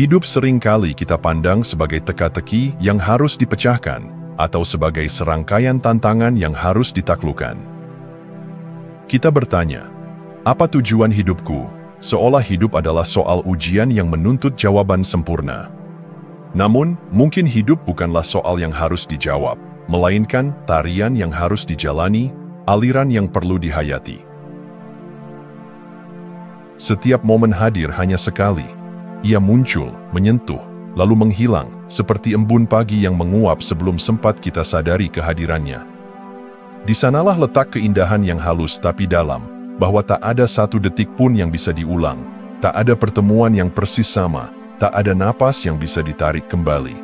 Hidup seringkali kita pandang sebagai teka-teki yang harus dipecahkan, atau sebagai serangkaian tantangan yang harus ditaklukkan. Kita bertanya, apa tujuan hidupku? Seolah hidup adalah soal ujian yang menuntut jawaban sempurna. Namun, mungkin hidup bukanlah soal yang harus dijawab, melainkan tarian yang harus dijalani, aliran yang perlu dihayati. Setiap momen hadir hanya sekali. Ia muncul, menyentuh, lalu menghilang, seperti embun pagi yang menguap sebelum sempat kita sadari kehadirannya. Di sanalah letak keindahan yang halus tapi dalam, bahwa tak ada satu detik pun yang bisa diulang, tak ada pertemuan yang persis sama, tak ada napas yang bisa ditarik kembali.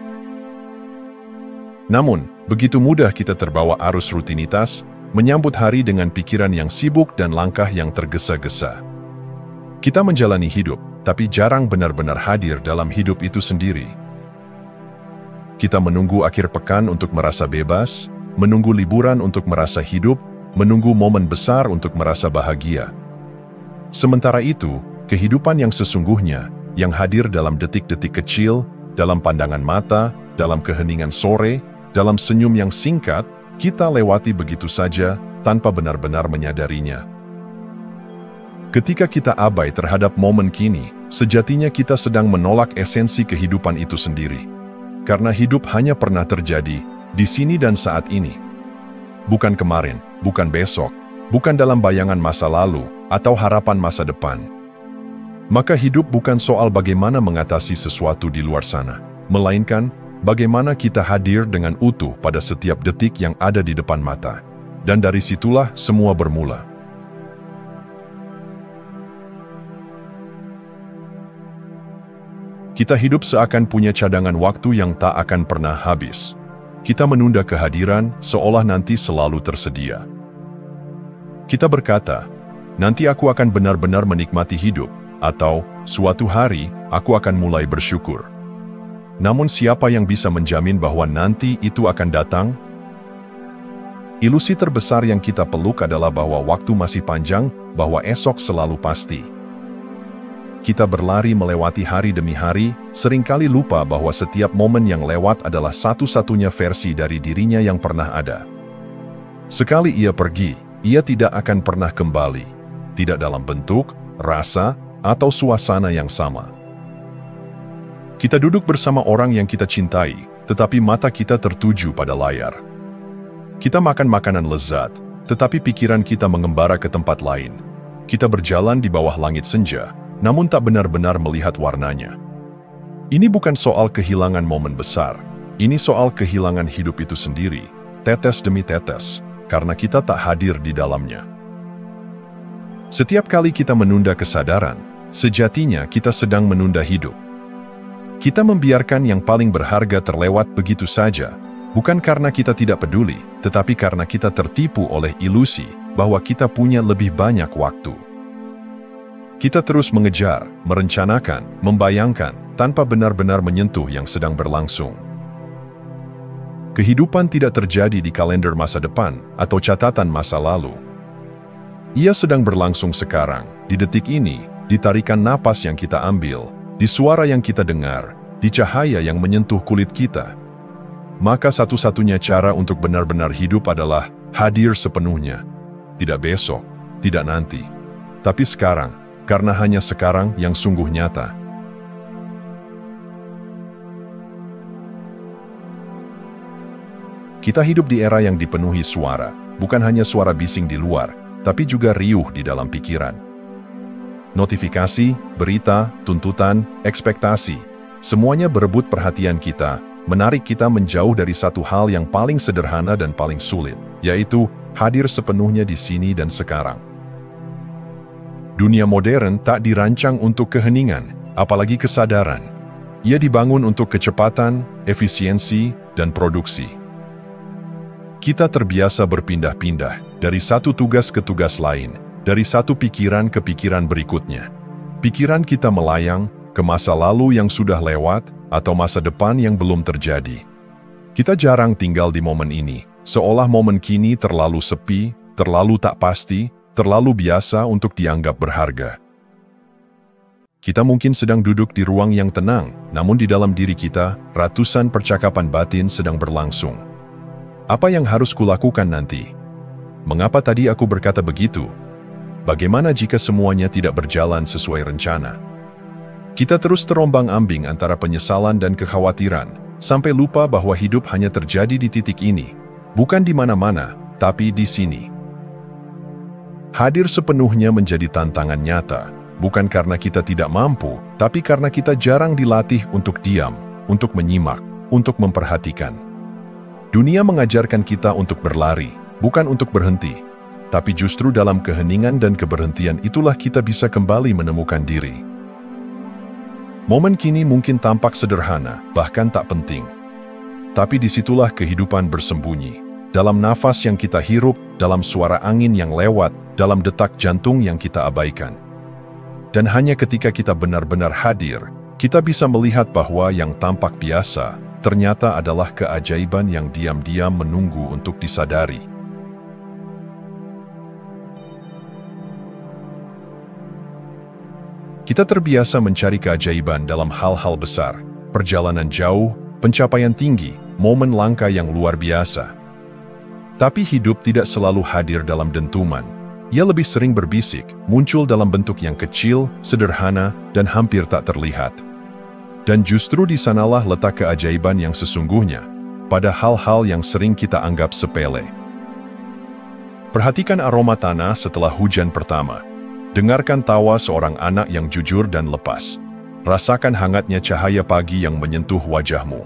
Namun, begitu mudah kita terbawa arus rutinitas, menyambut hari dengan pikiran yang sibuk dan langkah yang tergesa-gesa. Kita menjalani hidup, tapi jarang benar-benar hadir dalam hidup itu sendiri. Kita menunggu akhir pekan untuk merasa bebas, menunggu liburan untuk merasa hidup, menunggu momen besar untuk merasa bahagia. Sementara itu, kehidupan yang sesungguhnya, yang hadir dalam detik-detik kecil, dalam pandangan mata, dalam keheningan sore, dalam senyum yang singkat, kita lewati begitu saja tanpa benar-benar menyadarinya. Ketika kita abai terhadap momen kini, sejatinya kita sedang menolak esensi kehidupan itu sendiri. Karena hidup hanya pernah terjadi, di sini dan saat ini. Bukan kemarin, bukan besok, bukan dalam bayangan masa lalu, atau harapan masa depan. Maka hidup bukan soal bagaimana mengatasi sesuatu di luar sana, melainkan bagaimana kita hadir dengan utuh pada setiap detik yang ada di depan mata. Dan dari situlah semua bermula. Kita hidup seakan punya cadangan waktu yang tak akan pernah habis. Kita menunda kehadiran seolah nanti selalu tersedia. Kita berkata, nanti aku akan benar-benar menikmati hidup, atau suatu hari aku akan mulai bersyukur. Namun siapa yang bisa menjamin bahwa nanti itu akan datang? Ilusi terbesar yang kita peluk adalah bahwa waktu masih panjang, bahwa esok selalu pasti. Kita berlari melewati hari demi hari, seringkali lupa bahwa setiap momen yang lewat adalah satu-satunya versi dari dirinya yang pernah ada. Sekali ia pergi, ia tidak akan pernah kembali. Tidak dalam bentuk, rasa, atau suasana yang sama. Kita duduk bersama orang yang kita cintai, tetapi mata kita tertuju pada layar. Kita makan makanan lezat, tetapi pikiran kita mengembara ke tempat lain. Kita berjalan di bawah langit senja, namun tak benar-benar melihat warnanya. Ini bukan soal kehilangan momen besar, ini soal kehilangan hidup itu sendiri, tetes demi tetes, karena kita tak hadir di dalamnya. Setiap kali kita menunda kesadaran, sejatinya kita sedang menunda hidup. Kita membiarkan yang paling berharga terlewat begitu saja, bukan karena kita tidak peduli, tetapi karena kita tertipu oleh ilusi bahwa kita punya lebih banyak waktu. Kita terus mengejar, merencanakan, membayangkan, tanpa benar-benar menyentuh yang sedang berlangsung. Kehidupan tidak terjadi di kalender masa depan atau catatan masa lalu. Ia sedang berlangsung sekarang, di detik ini, di tarikan napas yang kita ambil, di suara yang kita dengar, di cahaya yang menyentuh kulit kita. Maka satu-satunya cara untuk benar-benar hidup adalah hadir sepenuhnya. Tidak besok, tidak nanti, tapi sekarang, karena hanya sekarang yang sungguh nyata. Kita hidup di era yang dipenuhi suara, bukan hanya suara bising di luar, tapi juga riuh di dalam pikiran. Notifikasi, berita, tuntutan, ekspektasi, semuanya berebut perhatian kita, menarik kita menjauh dari satu hal yang paling sederhana dan paling sulit, yaitu hadir sepenuhnya di sini dan sekarang. Dunia modern tak dirancang untuk keheningan, apalagi kesadaran. Ia dibangun untuk kecepatan, efisiensi, dan produksi. Kita terbiasa berpindah-pindah, dari satu tugas ke tugas lain, dari satu pikiran ke pikiran berikutnya. Pikiran kita melayang ke masa lalu yang sudah lewat, atau masa depan yang belum terjadi. Kita jarang tinggal di momen ini, seolah momen kini terlalu sepi, terlalu tak pasti, terlalu biasa untuk dianggap berharga. Kita mungkin sedang duduk di ruang yang tenang, namun di dalam diri kita, ratusan percakapan batin sedang berlangsung. Apa yang harus kulakukan nanti? Mengapa tadi aku berkata begitu? Bagaimana jika semuanya tidak berjalan sesuai rencana? Kita terus terombang-ambing antara penyesalan dan kekhawatiran, sampai lupa bahwa hidup hanya terjadi di titik ini, bukan di mana-mana, tapi di sini. Hadir sepenuhnya menjadi tantangan nyata, bukan karena kita tidak mampu, tapi karena kita jarang dilatih untuk diam, untuk menyimak, untuk memperhatikan. Dunia mengajarkan kita untuk berlari, bukan untuk berhenti. Tapi justru dalam keheningan dan keberhentian itulah kita bisa kembali menemukan diri. Momen kini mungkin tampak sederhana, bahkan tak penting. Tapi disitulah kehidupan bersembunyi. Dalam nafas yang kita hirup, dalam suara angin yang lewat, dalam detak jantung yang kita abaikan. Dan hanya ketika kita benar-benar hadir, kita bisa melihat bahwa yang tampak biasa, ternyata adalah keajaiban yang diam-diam menunggu untuk disadari. Kita terbiasa mencari keajaiban dalam hal-hal besar, perjalanan jauh, pencapaian tinggi, momen langka yang luar biasa. Tapi hidup tidak selalu hadir dalam dentuman. Ia lebih sering berbisik, muncul dalam bentuk yang kecil, sederhana, dan hampir tak terlihat. Dan justru di sanalah letak keajaiban yang sesungguhnya, pada hal-hal yang sering kita anggap sepele. Perhatikan aroma tanah setelah hujan pertama. Dengarkan tawa seorang anak yang jujur dan lepas. Rasakan hangatnya cahaya pagi yang menyentuh wajahmu.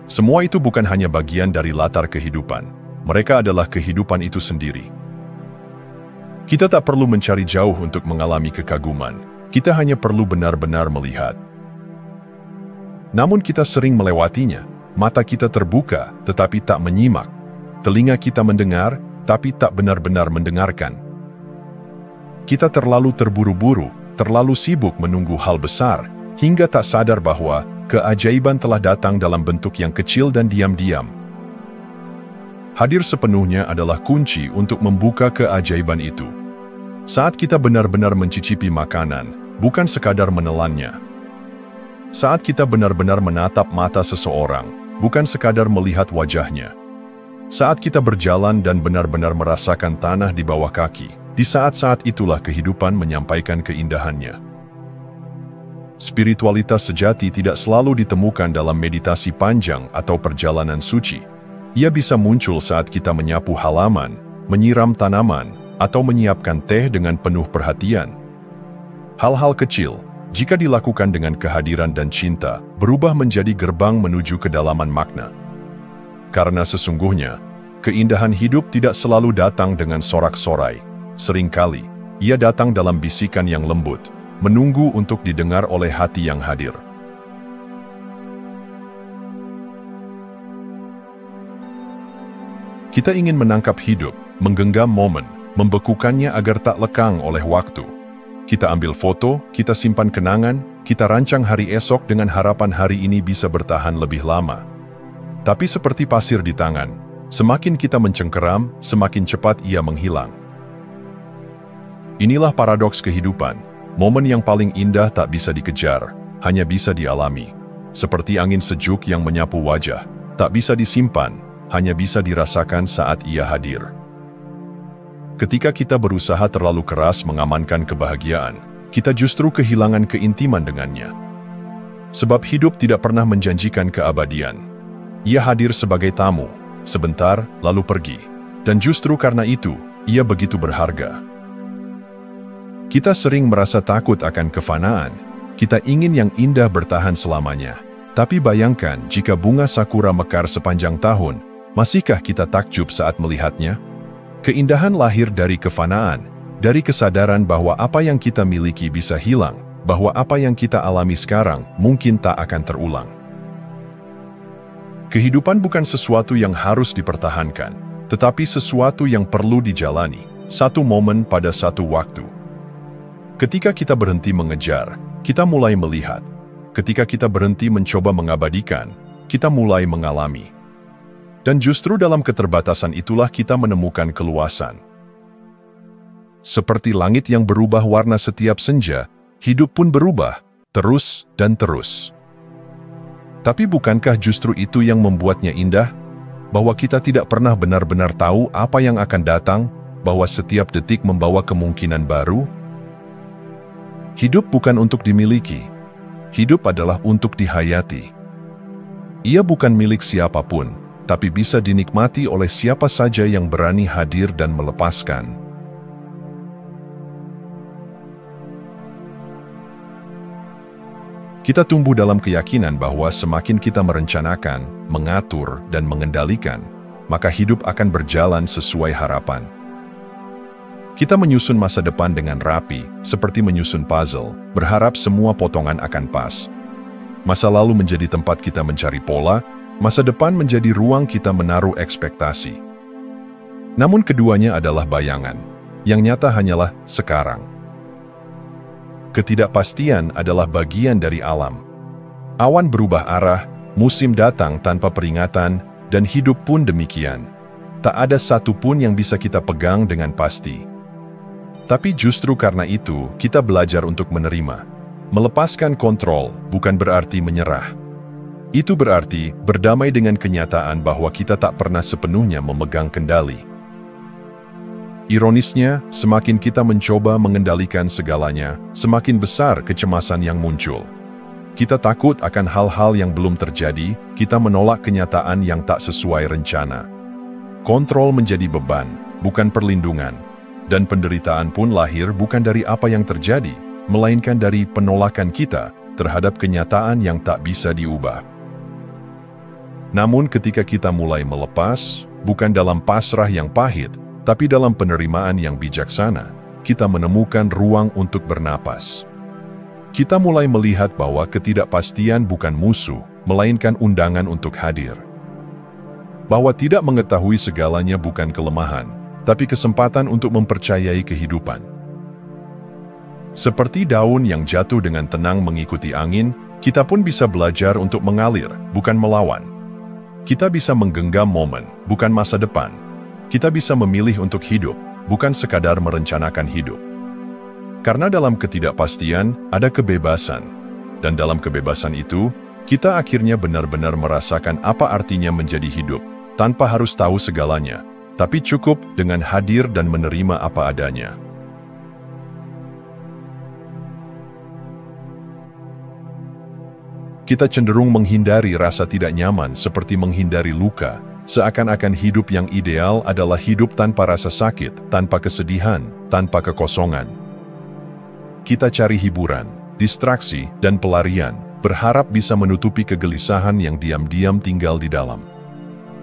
Semua itu bukan hanya bagian dari latar kehidupan. Mereka adalah kehidupan itu sendiri. Kita tak perlu mencari jauh untuk mengalami kekaguman. Kita hanya perlu benar-benar melihat. Namun kita sering melewatinya. Mata kita terbuka, tetapi tak menyimak. Telinga kita mendengar, tapi tak benar-benar mendengarkan. Kita terlalu terburu-buru, terlalu sibuk menunggu hal besar, hingga tak sadar bahwa keajaiban telah datang dalam bentuk yang kecil dan diam-diam. Hadir sepenuhnya adalah kunci untuk membuka keajaiban itu. Saat kita benar-benar mencicipi makanan, bukan sekadar menelannya. Saat kita benar-benar menatap mata seseorang, bukan sekadar melihat wajahnya. Saat kita berjalan dan benar-benar merasakan tanah di bawah kaki, di saat-saat itulah kehidupan menyampaikan keindahannya. Spiritualitas sejati tidak selalu ditemukan dalam meditasi panjang atau perjalanan suci. Ia bisa muncul saat kita menyapu halaman, menyiram tanaman, atau menyiapkan teh dengan penuh perhatian. Hal-hal kecil, jika dilakukan dengan kehadiran dan cinta, berubah menjadi gerbang menuju kedalaman makna. Karena sesungguhnya, keindahan hidup tidak selalu datang dengan sorak-sorai. Seringkali, ia datang dalam bisikan yang lembut, menunggu untuk didengar oleh hati yang hadir. Kita ingin menangkap hidup, menggenggam momen, membekukannya agar tak lekang oleh waktu. Kita ambil foto, kita simpan kenangan, kita rancang hari esok dengan harapan hari ini bisa bertahan lebih lama. Tapi seperti pasir di tangan, semakin kita mencengkeram, semakin cepat ia menghilang. Inilah paradoks kehidupan. Momen yang paling indah tak bisa dikejar, hanya bisa dialami. Seperti angin sejuk yang menyapu wajah, tak bisa disimpan, hanya bisa dirasakan saat ia hadir. Ketika kita berusaha terlalu keras mengamankan kebahagiaan, kita justru kehilangan keintiman dengannya. Sebab hidup tidak pernah menjanjikan keabadian. Ia hadir sebagai tamu, sebentar, lalu pergi. Dan justru karena itu, ia begitu berharga. Kita sering merasa takut akan kefanaan. Kita ingin yang indah bertahan selamanya. Tapi bayangkan jika bunga sakura mekar sepanjang tahun, masihkah kita takjub saat melihatnya? Keindahan lahir dari kefanaan, dari kesadaran bahwa apa yang kita miliki bisa hilang, bahwa apa yang kita alami sekarang mungkin tak akan terulang. Kehidupan bukan sesuatu yang harus dipertahankan, tetapi sesuatu yang perlu dijalani, satu momen pada satu waktu. Ketika kita berhenti mengejar, kita mulai melihat. Ketika kita berhenti mencoba mengabadikan, kita mulai mengalami. Dan justru dalam keterbatasan itulah kita menemukan keluasan. Seperti langit yang berubah warna setiap senja, hidup pun berubah, terus dan terus. Tapi bukankah justru itu yang membuatnya indah? Bahwa kita tidak pernah benar-benar tahu apa yang akan datang, bahwa setiap detik membawa kemungkinan baru? Hidup bukan untuk dimiliki. Hidup adalah untuk dihayati. Ia bukan milik siapapun, tapi bisa dinikmati oleh siapa saja yang berani hadir dan melepaskan. Kita tumbuh dalam keyakinan bahwa semakin kita merencanakan, mengatur, dan mengendalikan, maka hidup akan berjalan sesuai harapan. Kita menyusun masa depan dengan rapi, seperti menyusun puzzle, berharap semua potongan akan pas. Masa lalu menjadi tempat kita mencari pola, masa depan menjadi ruang kita menaruh ekspektasi. Namun keduanya adalah bayangan, yang nyata hanyalah sekarang. Ketidakpastian adalah bagian dari alam. Awan berubah arah, musim datang tanpa peringatan, dan hidup pun demikian. Tak ada satu pun yang bisa kita pegang dengan pasti. Tapi justru karena itu, kita belajar untuk menerima. Melepaskan kontrol bukan berarti menyerah. Itu berarti berdamai dengan kenyataan bahwa kita tak pernah sepenuhnya memegang kendali. Ironisnya, semakin kita mencoba mengendalikan segalanya, semakin besar kecemasan yang muncul. Kita takut akan hal-hal yang belum terjadi, kita menolak kenyataan yang tak sesuai rencana. Kontrol menjadi beban, bukan perlindungan. Dan penderitaan pun lahir bukan dari apa yang terjadi, melainkan dari penolakan kita terhadap kenyataan yang tak bisa diubah. Namun ketika kita mulai melepas, bukan dalam pasrah yang pahit, tapi dalam penerimaan yang bijaksana, kita menemukan ruang untuk bernapas. Kita mulai melihat bahwa ketidakpastian bukan musuh, melainkan undangan untuk hadir. Bahwa tidak mengetahui segalanya bukan kelemahan, tapi kesempatan untuk mempercayai kehidupan. Seperti daun yang jatuh dengan tenang mengikuti angin, kita pun bisa belajar untuk mengalir, bukan melawan. Kita bisa menggenggam momen, bukan masa depan. Kita bisa memilih untuk hidup, bukan sekadar merencanakan hidup. Karena dalam ketidakpastian ada kebebasan. Dan dalam kebebasan itu, kita akhirnya benar-benar merasakan apa artinya menjadi hidup, tanpa harus tahu segalanya, tapi cukup dengan hadir dan menerima apa adanya. Kita cenderung menghindari rasa tidak nyaman seperti menghindari luka, seakan-akan hidup yang ideal adalah hidup tanpa rasa sakit, tanpa kesedihan, tanpa kekosongan. Kita cari hiburan, distraksi, dan pelarian, berharap bisa menutupi kegelisahan yang diam-diam tinggal di dalam.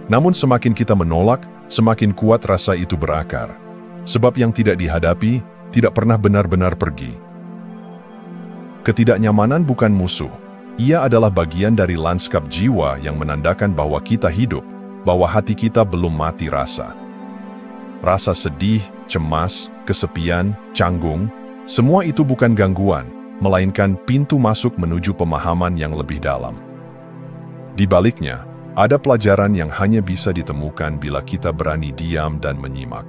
Namun semakin kita menolak, semakin kuat rasa itu berakar. Sebab yang tidak dihadapi, tidak pernah benar-benar pergi. Ketidaknyamanan bukan musuh. Ia adalah bagian dari lanskap jiwa yang menandakan bahwa kita hidup, bahwa hati kita belum mati rasa. Rasa sedih, cemas, kesepian, canggung, semua itu bukan gangguan, melainkan pintu masuk menuju pemahaman yang lebih dalam. Di baliknya, ada pelajaran yang hanya bisa ditemukan bila kita berani diam dan menyimak.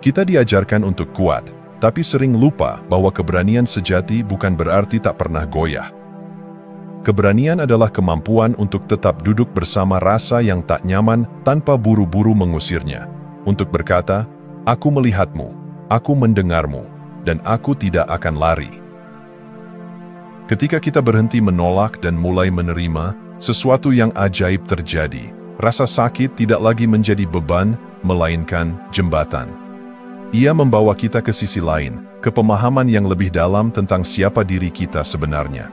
Kita diajarkan untuk kuat, tapi sering lupa bahwa keberanian sejati bukan berarti tak pernah goyah. Keberanian adalah kemampuan untuk tetap duduk bersama rasa yang tak nyaman tanpa buru-buru mengusirnya. Untuk berkata, "Aku melihatmu, aku mendengarmu, dan aku tidak akan lari." Ketika kita berhenti menolak dan mulai menerima, sesuatu yang ajaib terjadi. Rasa sakit tidak lagi menjadi beban, melainkan jembatan. Ia membawa kita ke sisi lain, ke pemahaman yang lebih dalam tentang siapa diri kita sebenarnya.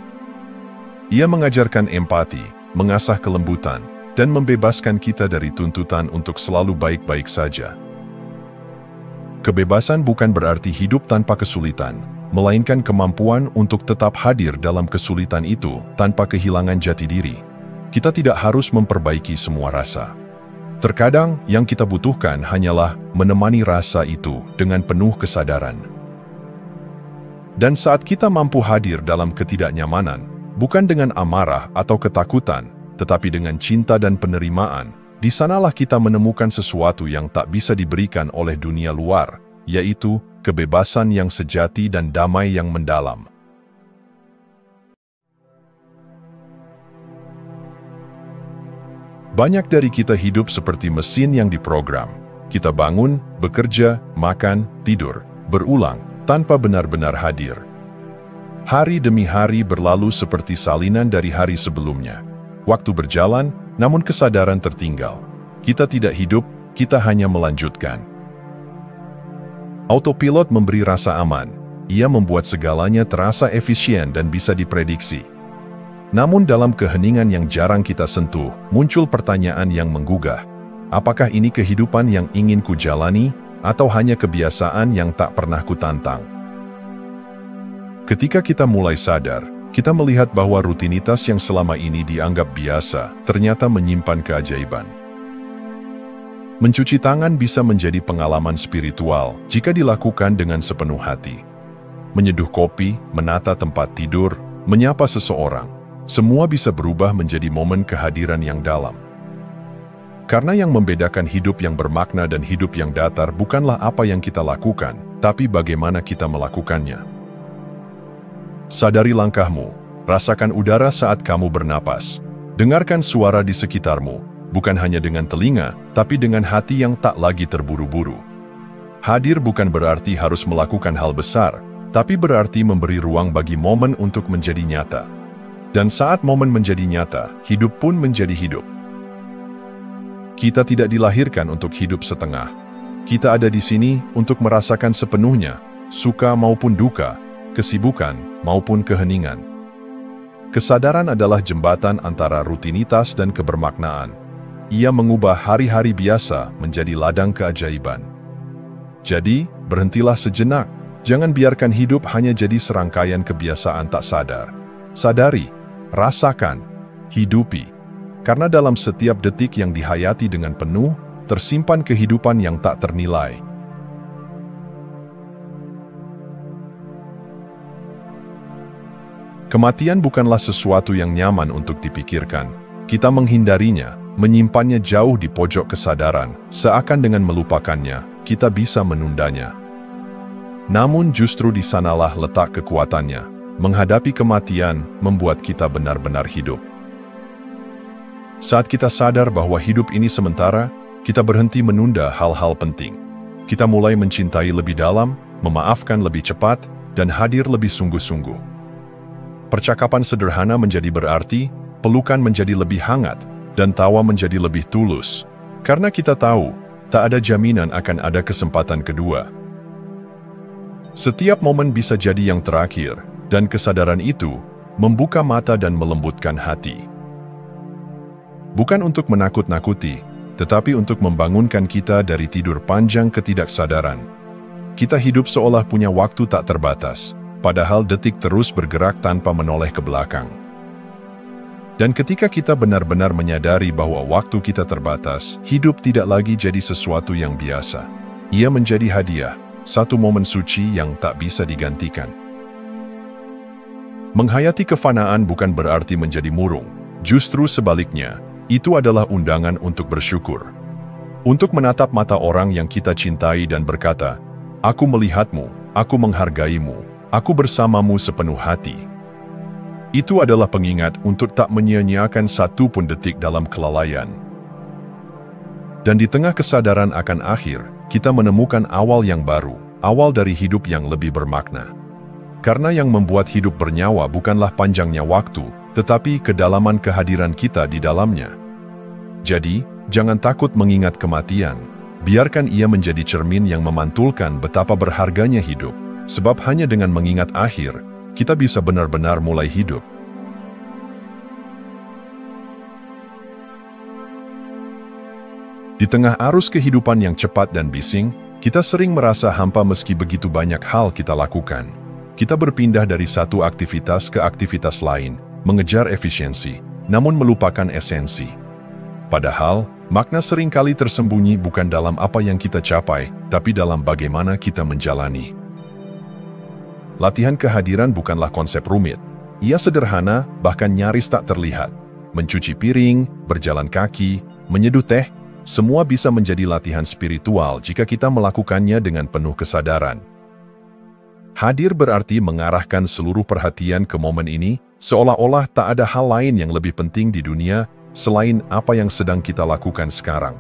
Ia mengajarkan empati, mengasah kelembutan, dan membebaskan kita dari tuntutan untuk selalu baik-baik saja. Kebebasan bukan berarti hidup tanpa kesulitan, melainkan kemampuan untuk tetap hadir dalam kesulitan itu tanpa kehilangan jati diri. Kita tidak harus memperbaiki semua rasa. Terkadang, yang kita butuhkan hanyalah menemani rasa itu dengan penuh kesadaran. Dan saat kita mampu hadir dalam ketidaknyamanan, bukan dengan amarah atau ketakutan, tetapi dengan cinta dan penerimaan, di sanalah kita menemukan sesuatu yang tak bisa diberikan oleh dunia luar, yaitu kebebasan yang sejati dan damai yang mendalam. Banyak dari kita hidup seperti mesin yang diprogram. Kita bangun, bekerja, makan, tidur, berulang, tanpa benar-benar hadir. Hari demi hari berlalu seperti salinan dari hari sebelumnya. Waktu berjalan, namun kesadaran tertinggal. Kita tidak hidup, kita hanya melanjutkan. Autopilot memberi rasa aman. Ia membuat segalanya terasa efisien dan bisa diprediksi. Namun dalam keheningan yang jarang kita sentuh, muncul pertanyaan yang menggugah. Apakah ini kehidupan yang ingin kujalani, atau hanya kebiasaan yang tak pernah kutantang? Ketika kita mulai sadar, kita melihat bahwa rutinitas yang selama ini dianggap biasa, ternyata menyimpan keajaiban. Mencuci tangan bisa menjadi pengalaman spiritual jika dilakukan dengan sepenuh hati. Menyeduh kopi, menata tempat tidur, menyapa seseorang, semua bisa berubah menjadi momen kehadiran yang dalam. Karena yang membedakan hidup yang bermakna dan hidup yang datar bukanlah apa yang kita lakukan, tapi bagaimana kita melakukannya. Sadari langkahmu, rasakan udara saat kamu bernapas, dengarkan suara di sekitarmu, bukan hanya dengan telinga, tapi dengan hati yang tak lagi terburu-buru. Hadir bukan berarti harus melakukan hal besar, tapi berarti memberi ruang bagi momen untuk menjadi nyata. Dan saat momen menjadi nyata, hidup pun menjadi hidup. Kita tidak dilahirkan untuk hidup setengah. Kita ada di sini untuk merasakan sepenuhnya, suka maupun duka, kesibukan maupun keheningan. Kesadaran adalah jembatan antara rutinitas dan kebermaknaan. Ia mengubah hari-hari biasa menjadi ladang keajaiban. Jadi, berhentilah sejenak. Jangan biarkan hidup hanya jadi serangkaian kebiasaan tak sadar. Sadari, rasakan, hidupi. Karena dalam setiap detik yang dihayati dengan penuh, tersimpan kehidupan yang tak ternilai. Kematian bukanlah sesuatu yang nyaman untuk dipikirkan. Kita menghindarinya, menyimpannya jauh di pojok kesadaran, seakan dengan melupakannya, kita bisa menundanya. Namun justru di sanalah letak kekuatannya. Menghadapi kematian membuat kita benar-benar hidup. Saat kita sadar bahwa hidup ini sementara, kita berhenti menunda hal-hal penting. Kita mulai mencintai lebih dalam, memaafkan lebih cepat, dan hadir lebih sungguh-sungguh. Percakapan sederhana menjadi berarti, pelukan menjadi lebih hangat, dan tawa menjadi lebih tulus. Karena kita tahu, tak ada jaminan akan ada kesempatan kedua. Setiap momen bisa jadi yang terakhir, dan kesadaran itu membuka mata dan melembutkan hati. Bukan untuk menakut-nakuti, tetapi untuk membangunkan kita dari tidur panjang ketidaksadaran. Kita hidup seolah punya waktu tak terbatas, padahal detik terus bergerak tanpa menoleh ke belakang. Dan ketika kita benar-benar menyadari bahwa waktu kita terbatas, hidup tidak lagi jadi sesuatu yang biasa. Ia menjadi hadiah, satu momen suci yang tak bisa digantikan. Menghayati kefanaan bukan berarti menjadi murung, justru sebaliknya, itu adalah undangan untuk bersyukur. Untuk menatap mata orang yang kita cintai dan berkata, "Aku melihatmu, aku menghargaimu, aku bersamamu sepenuh hati." Itu adalah pengingat untuk tak menyia-nyiakan satu pun detik dalam kelalaian. Dan di tengah kesadaran akan akhir, kita menemukan awal yang baru, awal dari hidup yang lebih bermakna. Karena yang membuat hidup bernyawa bukanlah panjangnya waktu, tetapi kedalaman kehadiran kita di dalamnya. Jadi, jangan takut mengingat kematian. Biarkan ia menjadi cermin yang memantulkan betapa berharganya hidup, sebab hanya dengan mengingat akhir, kita bisa benar-benar mulai hidup. Di tengah arus kehidupan yang cepat dan bising, kita sering merasa hampa meski begitu banyak hal kita lakukan. Kita berpindah dari satu aktivitas ke aktivitas lain, mengejar efisiensi, namun melupakan esensi. Padahal, makna seringkali tersembunyi bukan dalam apa yang kita capai, tapi dalam bagaimana kita menjalani. Latihan kehadiran bukanlah konsep rumit. Ia sederhana, bahkan nyaris tak terlihat. Mencuci piring, berjalan kaki, menyeduh teh, semua bisa menjadi latihan spiritual jika kita melakukannya dengan penuh kesadaran. Hadir berarti mengarahkan seluruh perhatian ke momen ini, seolah-olah tak ada hal lain yang lebih penting di dunia selain apa yang sedang kita lakukan sekarang.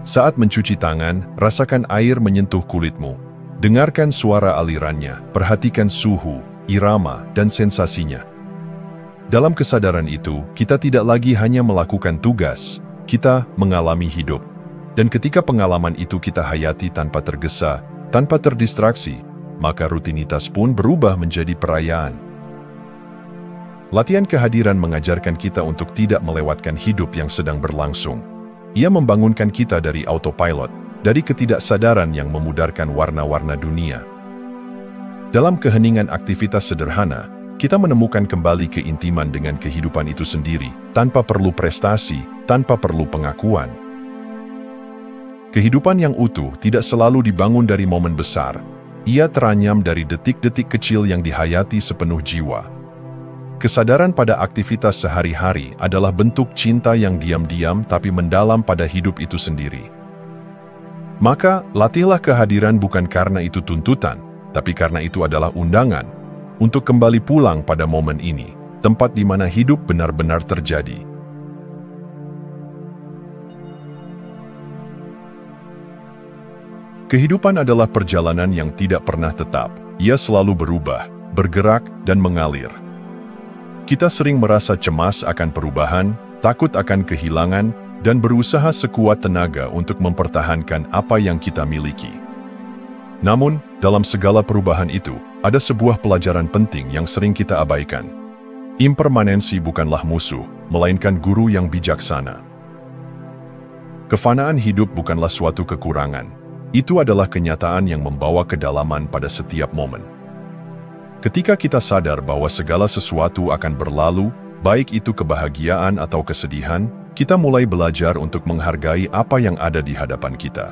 Saat mencuci tangan, rasakan air menyentuh kulitmu. Dengarkan suara alirannya, perhatikan suhu, irama, dan sensasinya. Dalam kesadaran itu, kita tidak lagi hanya melakukan tugas, kita mengalami hidup. Dan ketika pengalaman itu kita hayati tanpa tergesa, tanpa terdistraksi, maka rutinitas pun berubah menjadi perayaan. Latihan kehadiran mengajarkan kita untuk tidak melewatkan hidup yang sedang berlangsung. Ia membangunkan kita dari autopilot, dari ketidaksadaran yang memudarkan warna-warna dunia. Dalam keheningan aktivitas sederhana, kita menemukan kembali keintiman dengan kehidupan itu sendiri, tanpa perlu prestasi, tanpa perlu pengakuan. Kehidupan yang utuh tidak selalu dibangun dari momen besar. Ia teranyam dari detik-detik kecil yang dihayati sepenuh jiwa. Kesadaran pada aktivitas sehari-hari adalah bentuk cinta yang diam-diam tapi mendalam pada hidup itu sendiri. Maka, latihlah kehadiran bukan karena itu tuntutan, tapi karena itu adalah undangan untuk kembali pulang pada momen ini, tempat di mana hidup benar-benar terjadi. Kehidupan adalah perjalanan yang tidak pernah tetap. Ia selalu berubah, bergerak, dan mengalir. Kita sering merasa cemas akan perubahan, takut akan kehilangan, dan berusaha sekuat tenaga untuk mempertahankan apa yang kita miliki. Namun, dalam segala perubahan itu, ada sebuah pelajaran penting yang sering kita abaikan. Impermanensi bukanlah musuh, melainkan guru yang bijaksana. Kefanaan hidup bukanlah suatu kekurangan. Itu adalah kenyataan yang membawa kedalaman pada setiap momen. Ketika kita sadar bahwa segala sesuatu akan berlalu, baik itu kebahagiaan atau kesedihan, kita mulai belajar untuk menghargai apa yang ada di hadapan kita.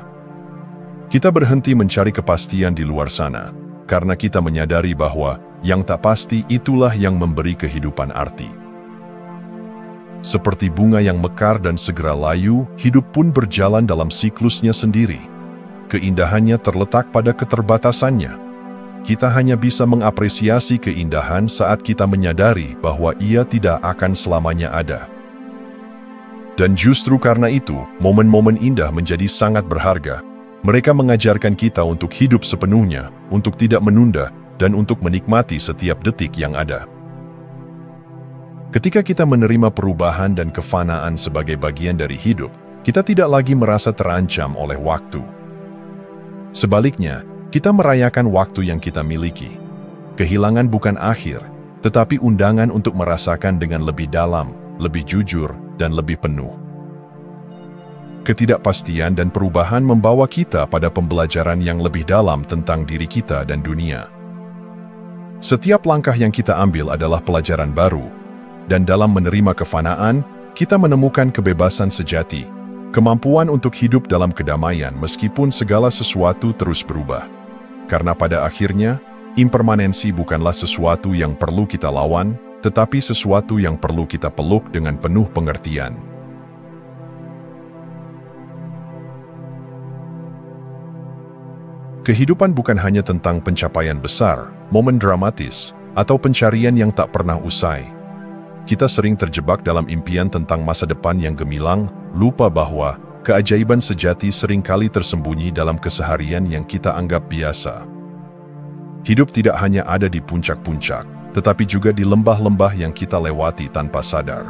Kita berhenti mencari kepastian di luar sana, karena kita menyadari bahwa yang tak pasti itulah yang memberi kehidupan arti. Seperti bunga yang mekar dan segera layu, hidup pun berjalan dalam siklusnya sendiri. Keindahannya terletak pada keterbatasannya. Kita hanya bisa mengapresiasi keindahan saat kita menyadari bahwa ia tidak akan selamanya ada. Dan justru karena itu, momen-momen indah menjadi sangat berharga. Mereka mengajarkan kita untuk hidup sepenuhnya, untuk tidak menunda, dan untuk menikmati setiap detik yang ada. Ketika kita menerima perubahan dan kefanaan sebagai bagian dari hidup, kita tidak lagi merasa terancam oleh waktu. Sebaliknya, kita merayakan waktu yang kita miliki. Kehilangan bukan akhir, tetapi undangan untuk merasakan dengan lebih dalam, lebih jujur, dan lebih penuh. Ketidakpastian dan perubahan membawa kita pada pembelajaran yang lebih dalam tentang diri kita dan dunia. Setiap langkah yang kita ambil adalah pelajaran baru, dan dalam menerima kefanaan, kita menemukan kebebasan sejati. Kemampuan untuk hidup dalam kedamaian meskipun segala sesuatu terus berubah. Karena pada akhirnya, impermanensi bukanlah sesuatu yang perlu kita lawan, tetapi sesuatu yang perlu kita peluk dengan penuh pengertian. Kehidupan bukan hanya tentang pencapaian besar, momen dramatis, atau pencarian yang tak pernah usai. Kita sering terjebak dalam impian tentang masa depan yang gemilang, lupa bahwa keajaiban sejati seringkali tersembunyi dalam keseharian yang kita anggap biasa. Hidup tidak hanya ada di puncak-puncak, tetapi juga di lembah-lembah yang kita lewati tanpa sadar.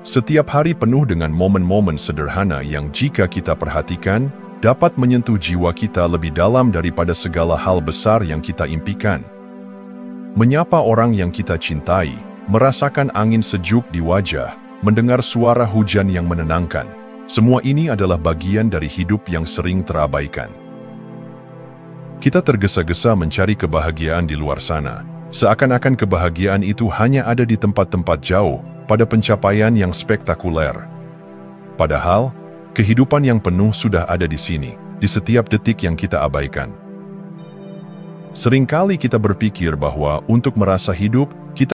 Setiap hari penuh dengan momen-momen sederhana yang jika kita perhatikan, dapat menyentuh jiwa kita lebih dalam daripada segala hal besar yang kita impikan. Menyapa orang yang kita cintai, merasakan angin sejuk di wajah, mendengar suara hujan yang menenangkan. Semua ini adalah bagian dari hidup yang sering terabaikan. Kita tergesa-gesa mencari kebahagiaan di luar sana, seakan-akan kebahagiaan itu hanya ada di tempat-tempat jauh, pada pencapaian yang spektakuler. Padahal, kehidupan yang penuh sudah ada di sini, di setiap detik yang kita abaikan. Seringkali kita berpikir bahwa untuk merasa hidup,